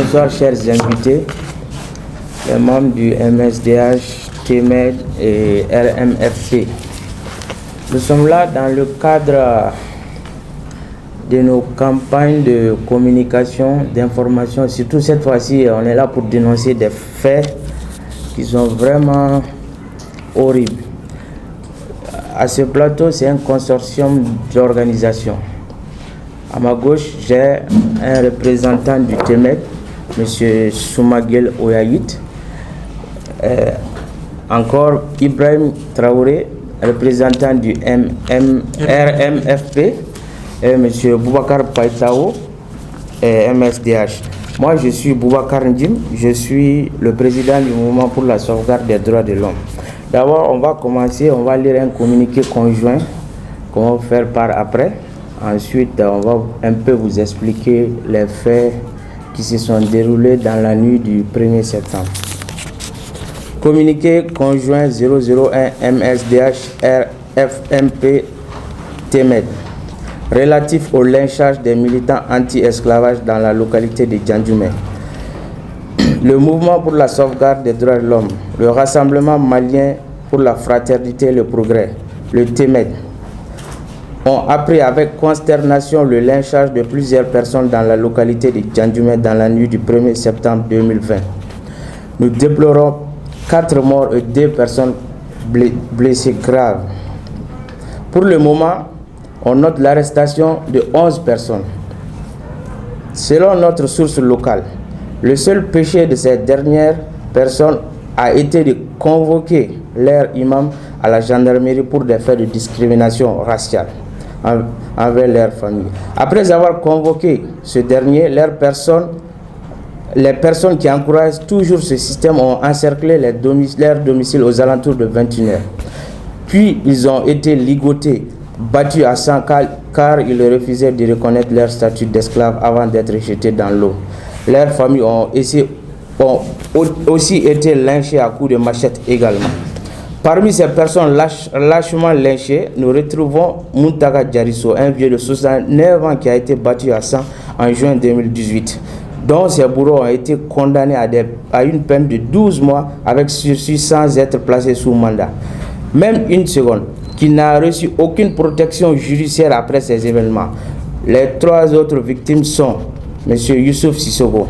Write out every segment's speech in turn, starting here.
Bonsoir chers invités, les membres du MSDH, TMED et RMFP. Nous sommes là dans le cadre de nos campagnes de communication, d'information. Surtout cette fois-ci, on est là pour dénoncer des faits qui sont vraiment horribles. À ce plateau, c'est un consortium d'organisations. À ma gauche, j'ai un représentant du TMED, M. Soumaguel Oyayit. Encore Ibrahim Traoré, représentant du RMFP, et M. Boubacar Païtao, MSDH. Moi, je suis Boubacar Ndim, je suis le président du mouvement pour la sauvegarde des droits de l'homme. D'abord, on va commencer, on va lire un communiqué conjoint qu'on va faire par après. Ensuite, on va un peu vous expliquer les faits qui se sont déroulés dans la nuit du 1er septembre. Communiqué conjoint 001 MSDH RFMP TMED relatif au lynchage des militants anti-esclavage dans la localité de Djandjoumé. Le mouvement pour la sauvegarde des droits de l'homme, le Rassemblement malien pour la fraternité et le progrès, le TMED, ont appris avec consternation le lynchage de plusieurs personnes dans la localité de Djandjoumé dans la nuit du 1er septembre 2020. Nous déplorons 4 morts et 2 personnes blessées graves. Pour le moment, on note l'arrestation de 11 personnes. Selon notre source locale, le seul péché de ces dernières personnes a été de convoquer leur imam à la gendarmerie pour des faits de discrimination raciale envers leur famille. Après avoir convoqué ce dernier, les personnes qui encouragent toujours ce système ont encerclé leur domicile aux alentours de 21h. Puis ils ont été ligotés, battus à sang car ils refusaient de reconnaître leur statut d'esclave avant d'être jetés dans l'eau. Leurs familles ont aussi été lynchées à coups de machette également. Parmi ces personnes lâchement lynchées, nous retrouvons Muntaka Diarisso, un vieux de 69 ans qui a été battu à sang en juin 2018, dont ses bourreaux ont été condamnés à une peine de 12 mois avec sursis sans être placés sous mandat. Même une seconde, qui n'a reçu aucune protection judiciaire après ces événements. Les 3 autres victimes sont M. Youssouf Sissoko,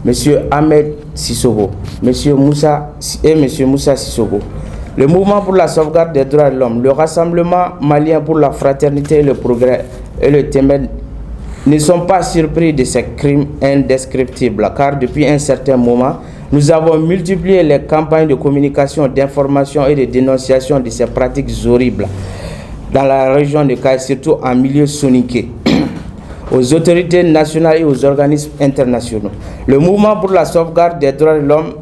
M. Ahmed Sissoko, M. Moussa Sissoko. Le mouvement pour la sauvegarde des droits de l'homme, le Rassemblement malien pour la fraternité et le progrès et le TMED ne sont pas surpris de ces crimes indescriptibles, car depuis un certain moment, nous avons multiplié les campagnes de communication, d'information et de dénonciation de ces pratiques horribles dans la région de Kaï, surtout en milieu soninké, aux autorités nationales et aux organismes internationaux. Le mouvement pour la sauvegarde des droits de l'homme,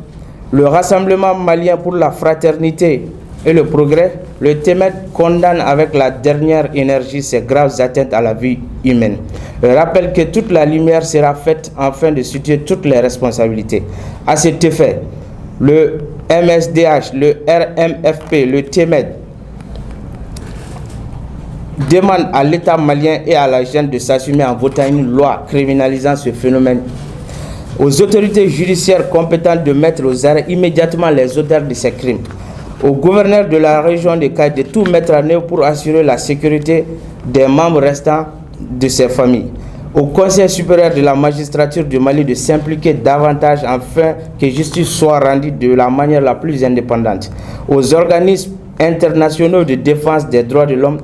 le Rassemblement malien pour la fraternité et le progrès, le TMED condamne avec la dernière énergie ces graves atteintes à la vie humaine. Je rappelle que toute la lumière sera faite afin de situer toutes les responsabilités. À cet effet, le MSDH, le RMFP, le TMED demande à l'État malien et à la junte de s'assumer en votant une loi criminalisant ce phénomène, aux autorités judiciaires compétentes de mettre aux arrêts immédiatement les auteurs de ces crimes, au gouverneur de la région de Kaï de tout mettre en œuvre pour assurer la sécurité des membres restants de ces familles, au Conseil supérieur de la magistrature du Mali de s'impliquer davantage afin que justice soit rendue de la manière la plus indépendante, aux organismes internationaux de défense des droits de l'homme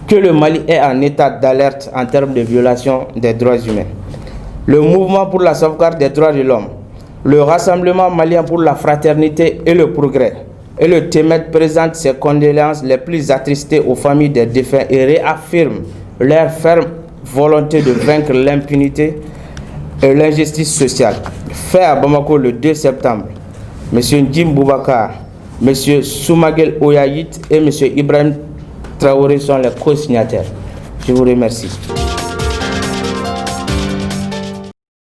que le Mali est en état d'alerte en termes de violation des droits humains. Le mouvement pour la sauvegarde des droits de l'homme, le Rassemblement malien pour la fraternité et le progrès et le TMED présente ses condoléances les plus attristées aux familles des défunts et réaffirme leur ferme volonté de vaincre l'impunité et l'injustice sociale. Fait à Bamako le 2 septembre, M. Ndim Boubacar, M. Soumaguel Oyayit et M. Ibrahim Traoré sont les co-signataires. Je vous remercie.